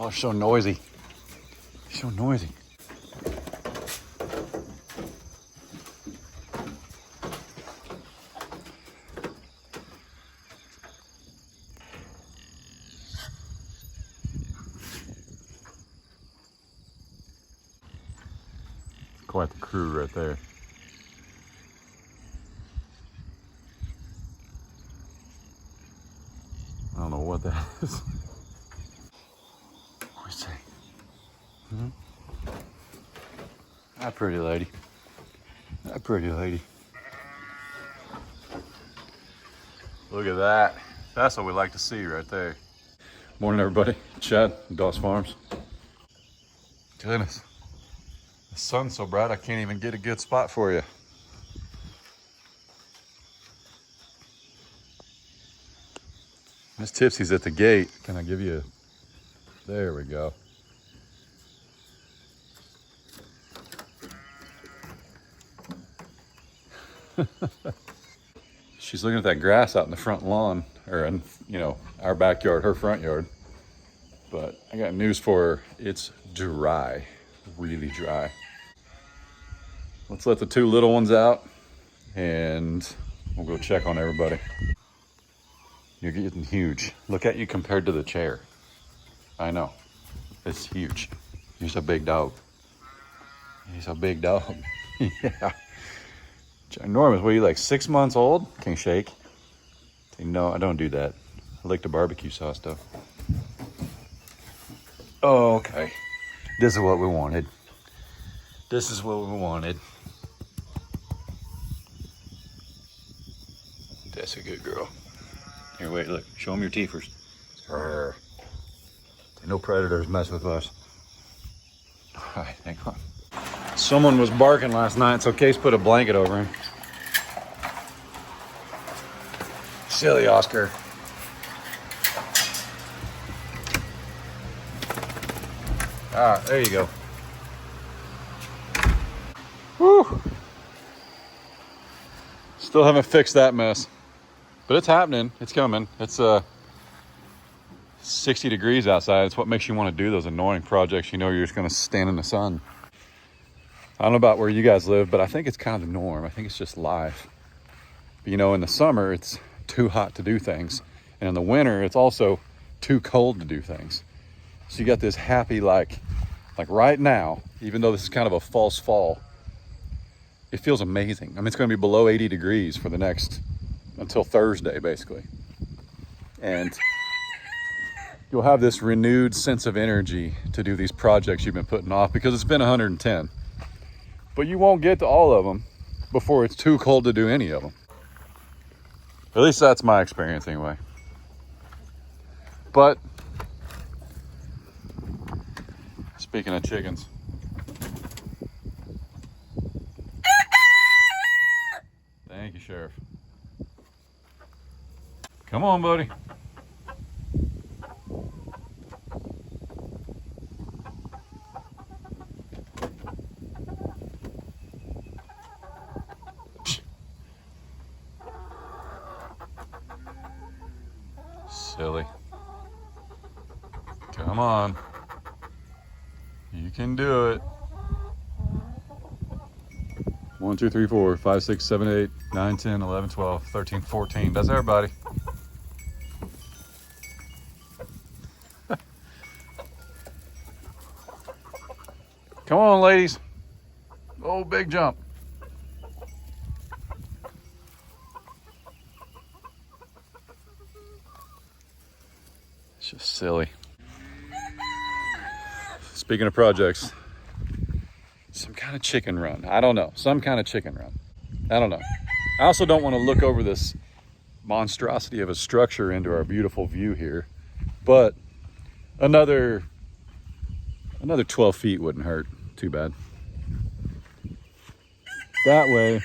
Oh, it's so noisy. It's so noisy. Quite the crew right there. I don't know what that is. What do you say? Hmm? That pretty lady. That pretty lady. Look at that. That's what we like to see right there. Morning, everybody. Chad, Doss Farms. Goodness. The sun's so bright I can't even get a good spot for you. Miss Tipsy's at the gate. Can I give you a... There we go. She's looking at that grass out in the front lawn, or in, you know, our backyard, her front yard. But I got news for her. It's dry, really dry. Let's let the two little ones out and we'll go check on everybody. You're getting huge. Look at you compared to the chair. I know, it's huge. He's a big dog. He's a big dog. Yeah. Ginormous. What are you, like 6 months old? Can't shake. No, I don't do that. I like the barbecue sauce though. Oh, okay. This is what we wanted. This is what we wanted. That's a good girl. Here, wait, look. Show them your teeth first. Arr. No predators mess with us. All right, hang on. Someone was barking last night, so Case put a blanket over him. Silly Oscar. All right, there you go. Whew. Still haven't fixed that mess, but it's happening. It's coming. It's 60 degrees outside. It's what makes you want to do those annoying projects. You know, you're just going to stand in the sun. I don't know about where you guys live, but I think it's kind of the norm. I think it's just life. But, you know, in the summer, it's too hot to do things. And in the winter, it's also too cold to do things. So you got this happy, like right now, even though this is kind of a false fall, it feels amazing. I mean, it's going to be below 80 degrees for the next, until Thursday, basically. And you'll have this renewed sense of energy to do these projects you've been putting off because it's been 110. But you won't get to all of them before it's too cold to do any of them. At least that's my experience anyway. But speaking of chickens, thank you, Sheriff. Come on, buddy. Silly. Come on. You can do it. 1, 2, 3, 4, 5, 6, 7, 8, 9, 10, 11, 12, 13, 14. That's everybody. Come on, ladies. Oh, big jump. It's just silly. Speaking of projects, some kind of chicken run. I don't know. Some kind of chicken run. I don't know. I also don't want to look over this monstrosity of a structure into our beautiful view here, but another 12 feet wouldn't hurt too bad. That way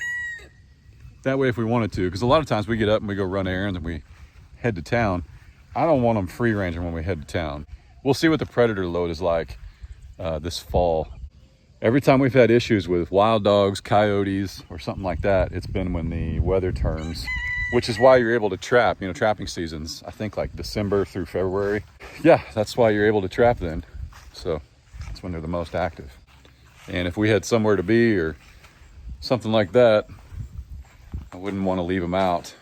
if we wanted to, because a lot of times we get up and we go run errands and we head to town. I don't want them free ranging when we head to town. We'll see what the predator load is like this fall. Every time we've had issues with wild dogs, coyotes, or something like that, it's been when the weather turns which is why you're able to trap, you know, trapping seasons, I think like December through February. Yeah, that's why you're able to trap then. So that's when they're the most active. And if we had somewhere to be or something like that, I wouldn't want to leave them out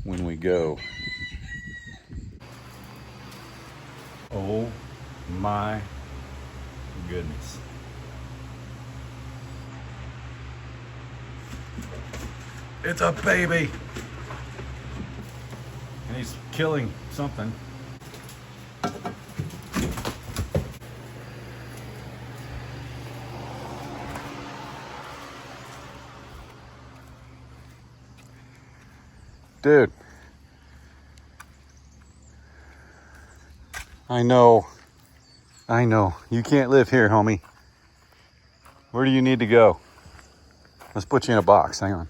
when we go. Oh my goodness. It's a baby. And he's killing something. Dude. I know. You can't live here, homie. Where do you need to go? Let's put you in a box. Hang on.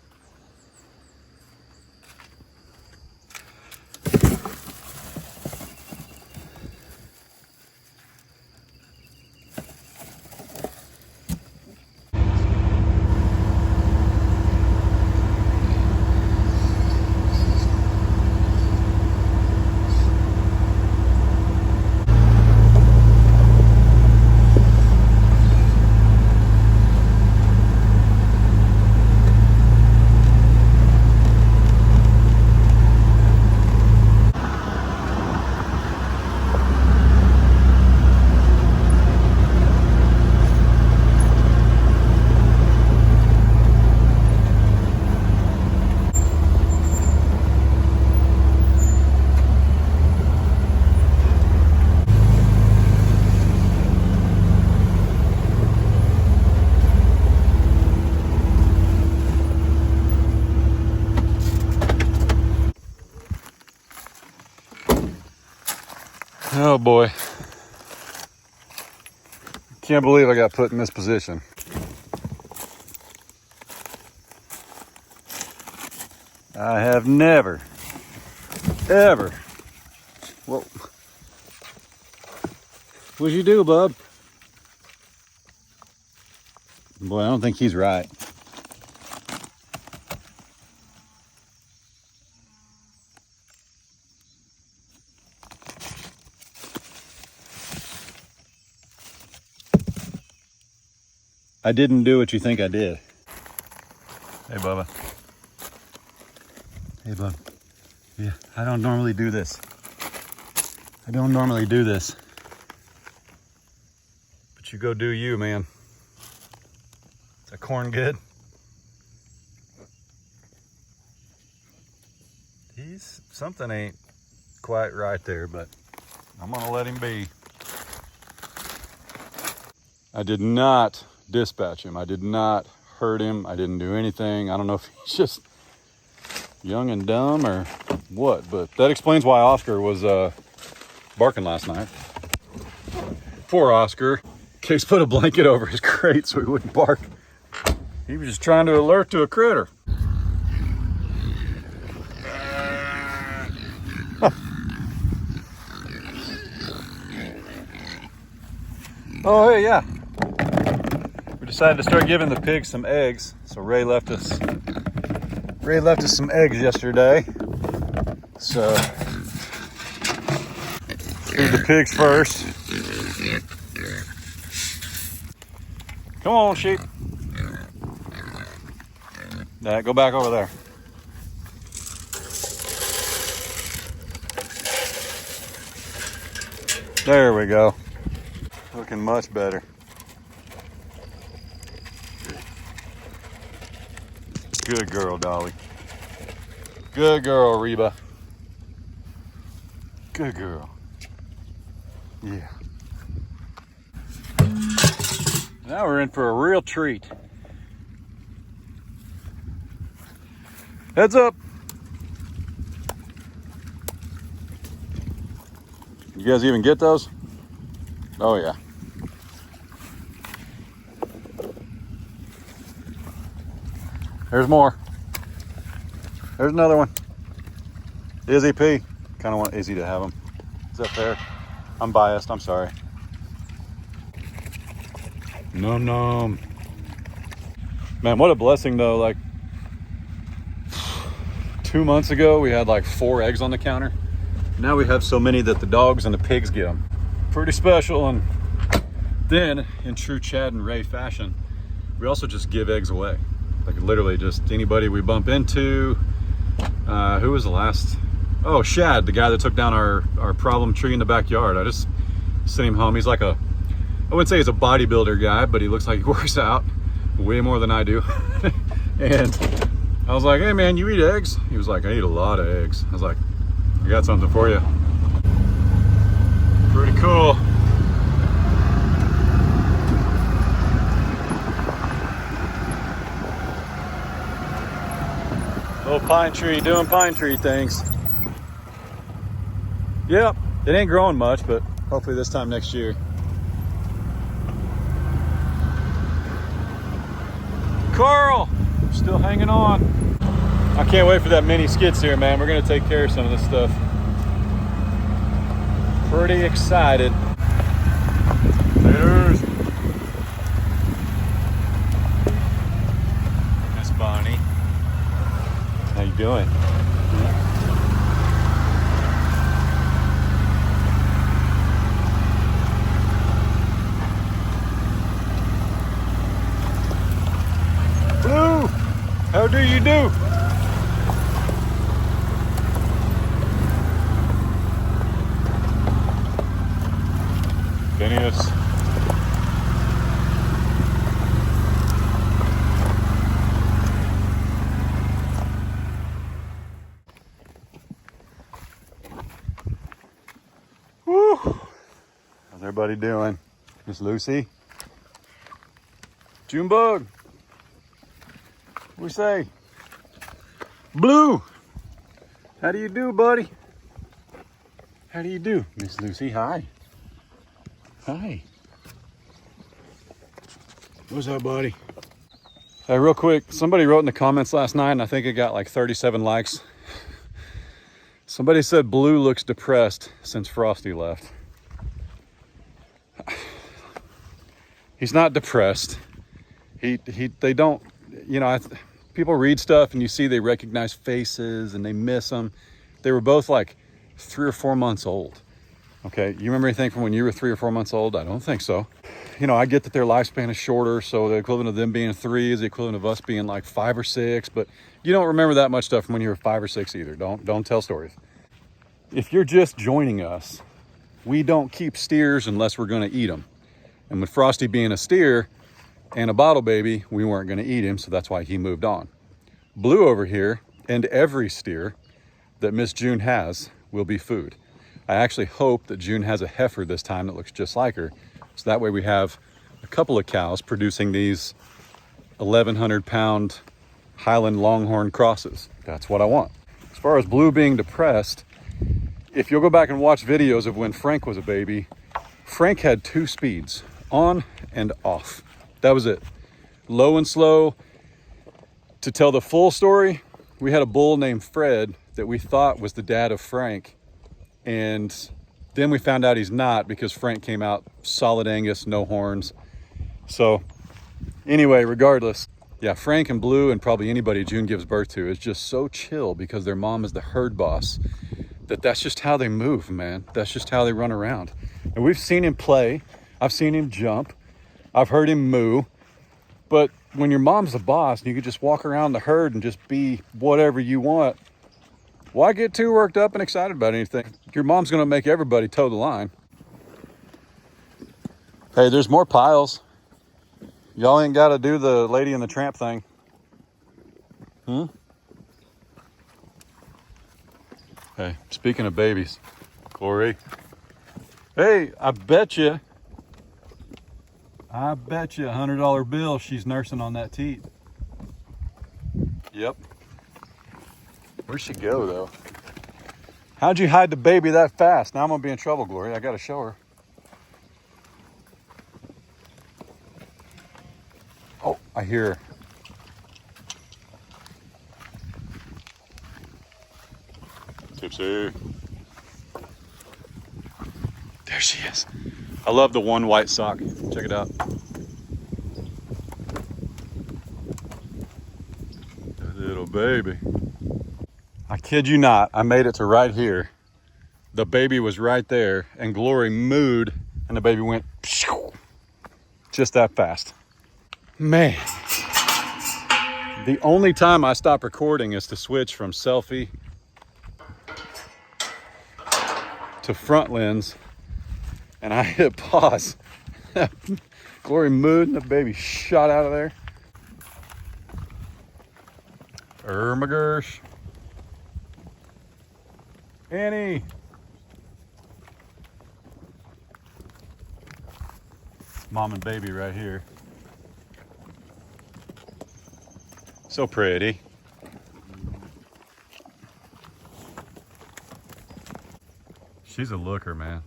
Oh boy. Can't believe I got put in this position. I have never, ever. Whoa. What'd you do, bub? Boy, I don't think he's right. I didn't do what you think I did. Hey, Bubba. Hey, bub. Yeah, I don't normally do this. But you go do you, man. Is that corn good? Something ain't quite right there, but I'm gonna let him be. I did not dispatch him. I did not hurt him. I didn't do anything. I don't know if he's just young and dumb or what, but that explains why Oscar was barking last night. Poor Oscar. Case put a blanket over his crate so he wouldn't bark. He was just trying to alert to a critter. Oh, hey, yeah. We decided to start giving the pigs some eggs. So Ray left us some eggs yesterday. So feed the pigs first. Come on, sheep. Nah, go back over there. There we go. Looking much better. Good girl, Dolly. Good girl, Reba. Good girl. Yeah. Now we're in for a real treat. Heads up. You guys even get those? Oh yeah. There's more. There's another one. Izzy P. Kind of want Izzy to have them. Is that fair? I'm biased, I'm sorry. Nom nom. Man, what a blessing though. Like, 2 months ago, we had like 4 eggs on the counter. Now we have so many that the dogs and the pigs get them. Pretty special. And then, in true Chad and Ray fashion, we also just give eggs away. Like literally just anybody we bump into. Who was the last? Oh, Shad, the guy that took down our problem tree in the backyard. I just sent him home. He's like I wouldn't say he's a bodybuilder guy, but he looks like he works out way more than I do. And I was like, hey man, you eat eggs? He was like, I eat a lot of eggs. I was like, I got something for you. Pretty cool. Little pine tree doing pine tree things. Yep, it ain't growing much, but hopefully this time next year. Carl, still hanging on. I can't wait for that mini skits here, man. We're gonna take care of some of this stuff. Pretty excited. There's Miss Bonnie. How you doing? Blue, how do you do? Phineas. Woo! How's everybody doing? Miss Lucy? Junebug? What we say? Blue! How do you do, buddy? How do you do? Miss Lucy, hi. Hi. What's up, buddy? Hey, real quick, somebody wrote in the comments last night, and I think it got like 37 likes. Somebody said Blue looks depressed since Frosty left. He's not depressed. They don't, you know, people read stuff and you see they recognize faces and they miss them. They were both like 3 or 4 months old. Okay, you remember anything from when you were 3 or 4 months old? I don't think so. You know, I get that their lifespan is shorter, so the equivalent of them being 3 is the equivalent of us being like 5 or 6, but you don't remember that much stuff from when you were 5 or 6 either. Don't tell stories. If you're just joining us, we don't keep steers unless we're gonna eat them. And with Frosty being a steer and a bottle baby, we weren't gonna eat him, so that's why he moved on. Blue over here, and every steer that Miss June has will be food. I actually hope that June has a heifer this time that looks just like her. So that way we have a couple of cows producing these 1,100 pound Highland Longhorn crosses. That's what I want. As far as Blue being depressed, if you'll go back and watch videos of when Frank was a baby, Frank had 2 speeds, on and off. That was it. Low and slow. To tell the full story, we had a bull named Fred that we thought was the dad of Frank. And then we found out he's not, because Frank came out solid Angus, no horns. So anyway, regardless, yeah, Frank and Blue and probably anybody June gives birth to is just so chill because their mom is the herd boss, that's just how they move, man. That's just how they run around. And we've seen him play. I've seen him jump. I've heard him moo. But when your mom's the boss and you can just walk around the herd and just be whatever you want, why get too worked up and excited about anything? Your mom's gonna make everybody toe the line. Hey, there's more piles. Y'all ain't gotta do the Lady and the Tramp thing. Hey, speaking of babies, Corey. Hey, I bet you $100 bill she's nursing on that teat. Yep. Where'd she go, though? How'd you hide the baby that fast? Now I'm gonna be in trouble, Glory. I gotta show her. Oh, I hear her. Tipsy. There she is. I love the one white sock. Check it out. Little baby. I I kid you not, I made it to right here. The baby was right there, and Glory mooed, and the baby went just that fast. Man, the only time I stop recording is to switch from selfie to front lens, and I hit pause. Glory mooed, and the baby shot out of there. My gosh. Annie. Mom and baby right here. So pretty. She's a looker, man.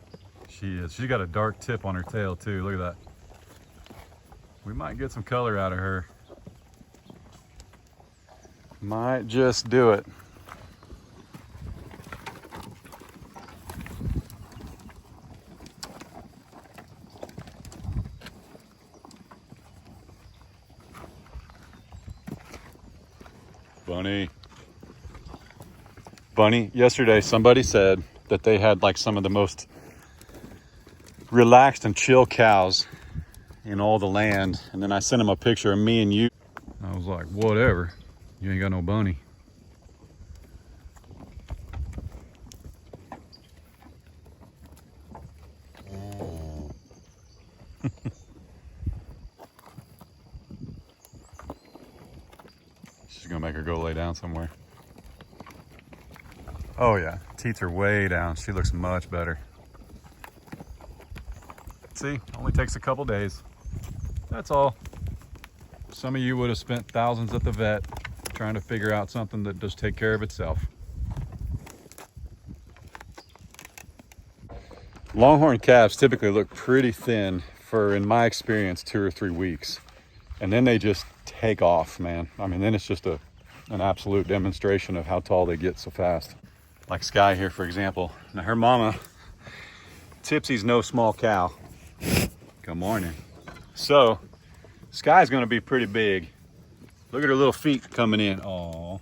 She is. She's got a dark tip on her tail too. Look at that. We might get some color out of her. Might just do it. Bunny, yesterday somebody said that they had like some of the most relaxed and chill cows in all the land. And then I sent them a picture of me and you. I was like, whatever, you ain't got no bunny. She's gonna make her go lay down somewhere. Oh yeah, teeth are way down. She looks much better. See, only takes a couple days. That's all. Some of you would have spent thousands at the vet trying to figure out something that does take care of itself. Longhorn calves typically look pretty thin for, in my experience, 2 or 3 weeks. And then they just take off, man. I mean, then it's just an absolute demonstration of how tall they get so fast. Like Sky here, for example. Now her mama, Tipsy's no small cow. Good morning. So, Sky's gonna be pretty big. Look at her little feet coming in. Aw.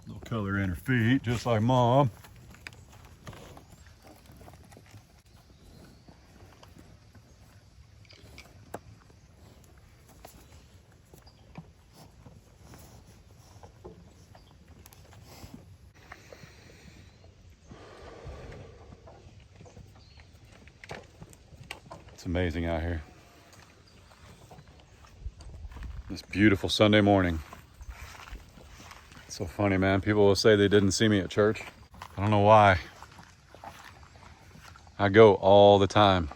Little color in her feet, just like Mom. It's amazing out here. This beautiful Sunday morning. It's so funny, man. People will say they didn't see me at church. I don't know why. I go all the time.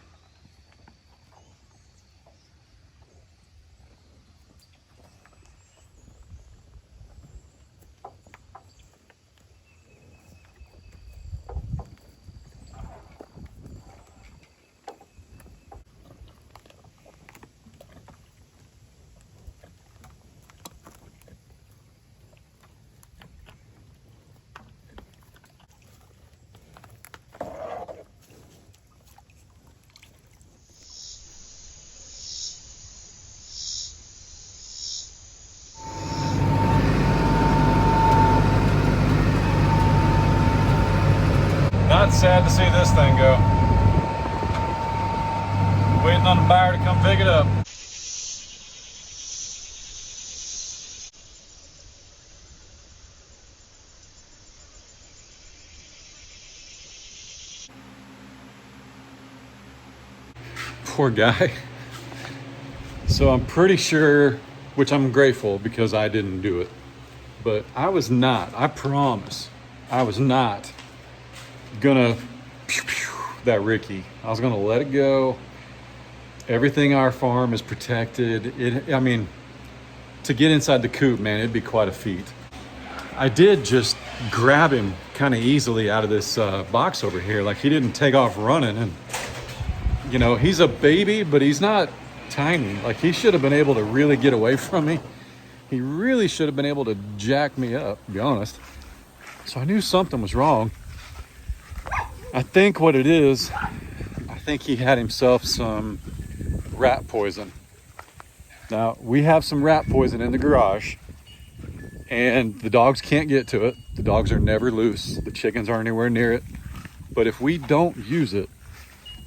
Not sad to see this thing go. Waiting on the buyer to come pick it up. Poor guy. So I'm pretty sure, which I'm grateful because I didn't do it, but I was not, I promise, I was not gonna that Ricky. I was gonna let it go. Everything our farm is protected. I mean, to get inside the coop, man, it'd be quite a feat. I did just grab him kind of easily out of this box over here. Like he didn't take off running, and you know, he's a baby, but he's not tiny. Like he should have been able to really get away from me. He really should have been able to jack me up, to be honest. So I knew something was wrong. I think what it is, I think he had himself some rat poison. Now, we have some rat poison in the garage. and the dogs can't get to it. The dogs are never loose. The chickens aren't anywhere near it. But if we don't use it,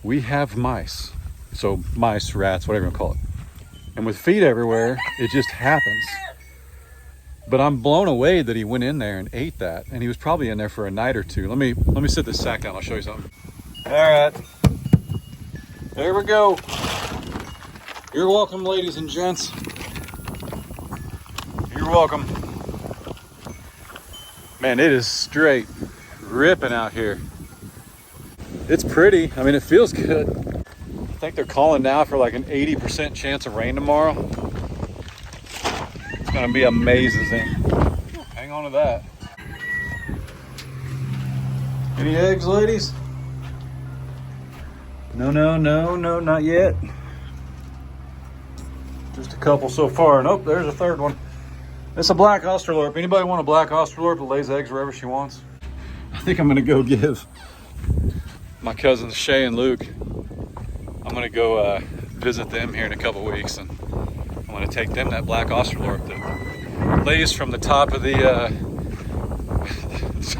we have mice. So mice, rats, whatever you call it. And with feed everywhere, it just happens. But I'm blown away that he went in there and ate that. And he was probably in there for a night or two. Let me sit this sack down. I'll show you something. All right. There we go. You're welcome, ladies and gents. You're welcome. Man, it is straight ripping out here. It's pretty. I mean, it feels good. I think they're calling now for like an 80% chance of rain tomorrow. It's gonna be amazing. Hang on to that. Any eggs, ladies? No, not yet. Just a couple so far. Nope, there's a third one. It's a black Australorp. Anybody want a black Australorp that lays eggs wherever she wants? I think I'm gonna go give my cousins Shay and Luke, I'm gonna go visit them here in a couple weeks, and I'm gonna take them that black Australorp that lays from the top of the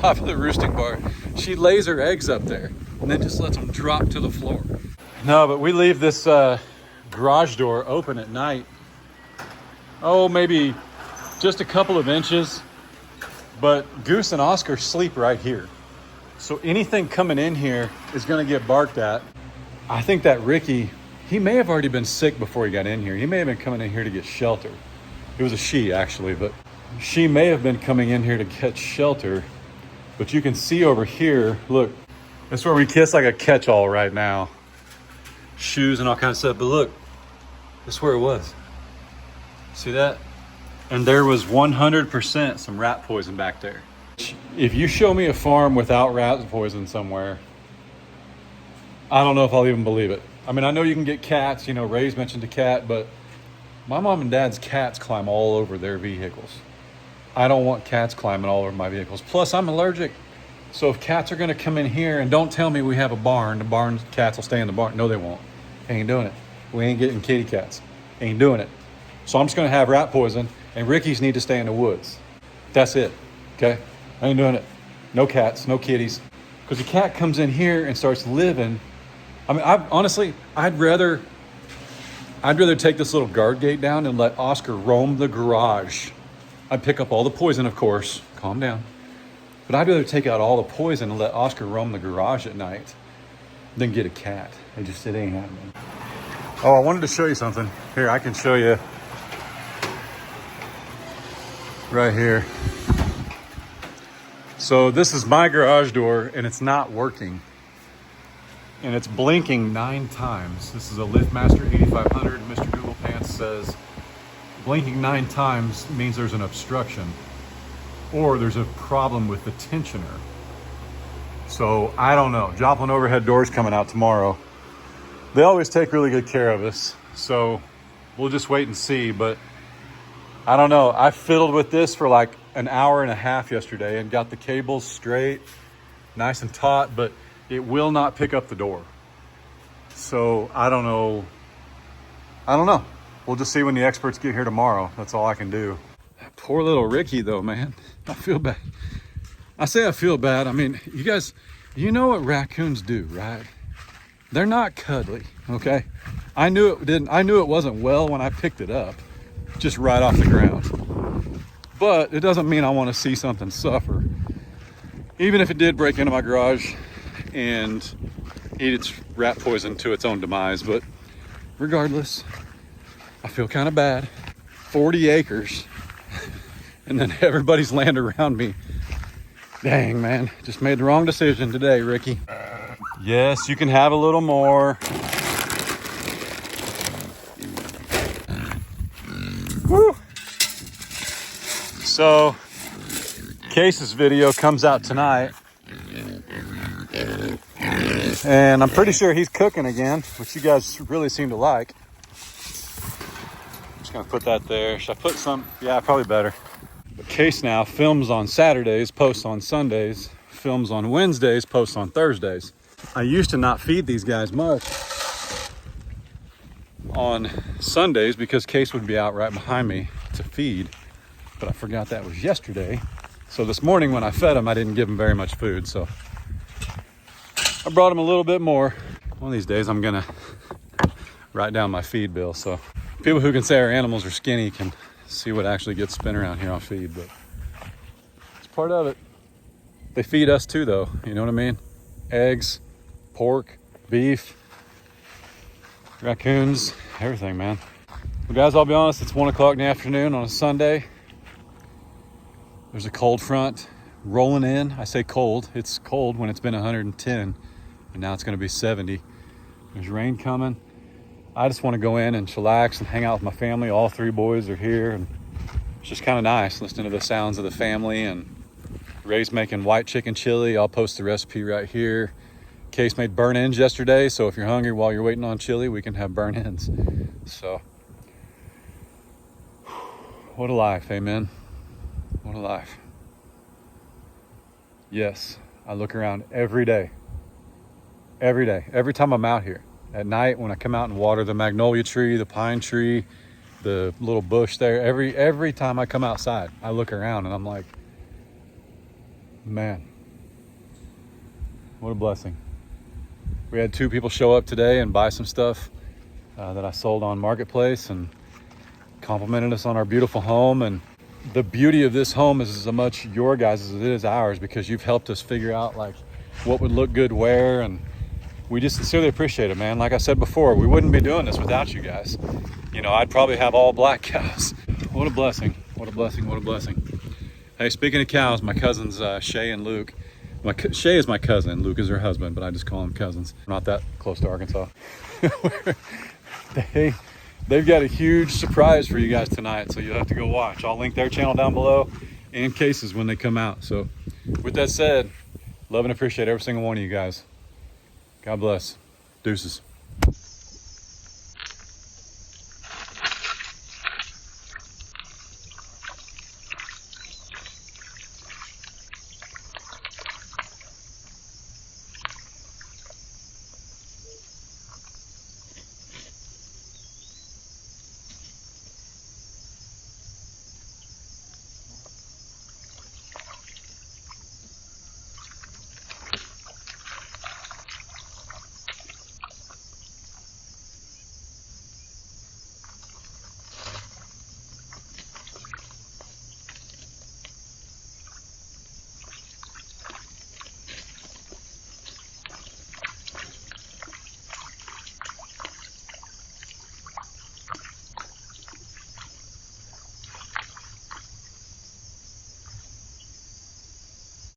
top of the roosting bar. She lays her eggs up there and then just lets them drop to the floor. No, but we leave this garage door open at night. Oh, maybe just a couple of inches, but Goose and Oscar sleep right here. So anything coming in here is gonna get barked at. I think that Ricky, he may have already been sick before he got in here. He may have been coming in here to get shelter. It was a she actually, but she may have been coming in here to get shelter. But you can see over here, look, that's where we kiss like a catch-all right now. Shoes and all kinds of stuff, but look, that's where it was. See that? And there was 100% some rat poison back there. If you show me a farm without rat poison somewhere, I don't know if I'll even believe it. I mean, I know you can get cats, you know, Ray's mentioned a cat, but my mom and dad's cats climb all over their vehicles. I don't want cats climbing all over my vehicles. Plus, I'm allergic. So if cats are gonna come in here, and don't tell me we have a barn, the barn cats will stay in the barn. No, they won't. Ain't doing it. We ain't getting kitty cats. Ain't doing it. So I'm just gonna have rat poison, and Ricky's need to stay in the woods. That's it, okay? I ain't doing it. No cats, no kitties. Because the cat comes in here and starts living. I mean, honestly, I'd rather take this little guard gate down and let Oscar roam the garage. I'd pick up all the poison, of course. Calm down. But I'd rather take out all the poison and let Oscar roam the garage at night than get a cat. It ain't happening. Oh, I wanted to show you something. Here, I can show you. Right here. So this is my garage door and it's not working. And it's blinking 9 times. This is a LiftMaster 8500. Mr. Google Pants says blinking 9 times means there's an obstruction or there's a problem with the tensioner. So I don't know. Joplin overhead doors coming out tomorrow. They always take really good care of us. So we'll just wait and see. But I don't know. I fiddled with this for like an hour and a half yesterday and got the cables straight, nice and taut, but it will not pick up the door. So I don't know. We'll just see when the experts get here tomorrow. That's all I can do. Poor little Ricky though, man. I feel bad. I say I feel bad. I mean, you guys, you know what raccoons do, right? They're not cuddly, okay? I knew it wasn't well when I picked it up, just right off the ground. But it doesn't mean I want to see something suffer. Even if it did break into my garage and eat its rat poison to its own demise. But regardless, I feel kind of bad. 40 acres and then everybody's land around me. Dang, man, just made the wrong decision today, Ricky. Yes, you can have a little more. Woo. So, Case's video comes out tonight. And I'm pretty sure he's cooking again, which you guys really seem to like. I'm just gonna put that there. Should I put some? Yeah, probably better. But Case now films on Saturdays, posts on Sundays, films on Wednesdays, posts on Thursdays. I used to not feed these guys much on Sundays because Case would be out right behind me to feed. but I forgot that was yesterday. So this morning when I fed them, I didn't give them very much food. So I brought them a little bit more. One of these days I'm gonna write down my feed bill. So people who can say our animals are skinny can see what actually gets spent around here on feed, but it's part of it. They feed us too though, you know what I mean? Eggs, pork, beef, raccoons, everything, man. Well guys, I'll be honest, it's 1 o'clock in the afternoon on a Sunday. There's a cold front rolling in. I say cold, it's cold when it's been 110 and now it's gonna be 70. There's rain coming. I just wanna go in and chillax and hang out with my family. All 3 boys are here and it's just kinda nice listening to the sounds of the family. And Ray's making white chicken chili. I'll post the recipe right here. Case made burnt ends yesterday, so if you're hungry while you're waiting on chili, we can have burnt ends. So, what a life, amen. What a life. Yes, I look around every day. Every day, every time I'm out here. At night when I come out and water the magnolia tree, the pine tree, the little bush there, every time I come outside, I look around and I'm like, man, what a blessing. We had 2 people show up today and buy some stuff that I sold on Marketplace and complimented us on our beautiful home. And the beauty of this home is as much your guys as it is ours, because you've helped us figure out like what would look good where, and we just sincerely appreciate it, man. Like I said before, we wouldn't be doing this without you guys. You know, I'd probably have all black cows. What a blessing, what a blessing, what a blessing. Hey, speaking of cows, my cousins Shay and Luke. Shay is my cousin, Luke is her husband, but I just call them cousins. We're not that close to Arkansas. They've got a huge surprise for you guys tonight, so you'll have to go watch. I'll link their channel down below and Case's when they come out. So with that said, love and appreciate every single one of you guys. God bless. Deuces.